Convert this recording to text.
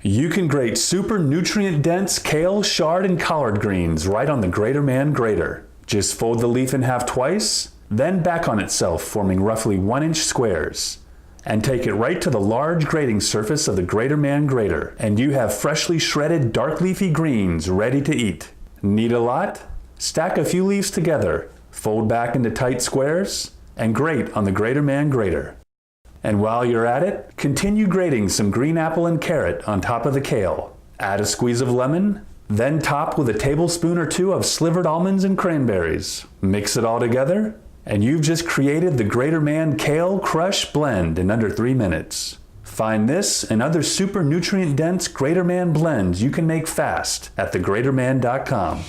You can grate super nutrient-dense kale, chard, and collard greens right on the GraterMan Grater. Just fold the leaf in half twice, then back on itself, forming roughly 1-inch squares. And take it right to the large grating surface of the GraterMan Grater, and you have freshly shredded dark leafy greens ready to eat. Need a lot? Stack a few leaves together, fold back into tight squares, and grate on the GraterMan Grater. And while you're at it, continue grating some green apple and carrot on top of the kale. Add a squeeze of lemon, then top with a tablespoon or two of slivered almonds and cranberries. Mix it all together, and you've just created the GraterMan Kale Crush Blend in under 3 minutes. Find this and other super nutrient-dense GraterMan blends you can make fast at TheGraterMan.com.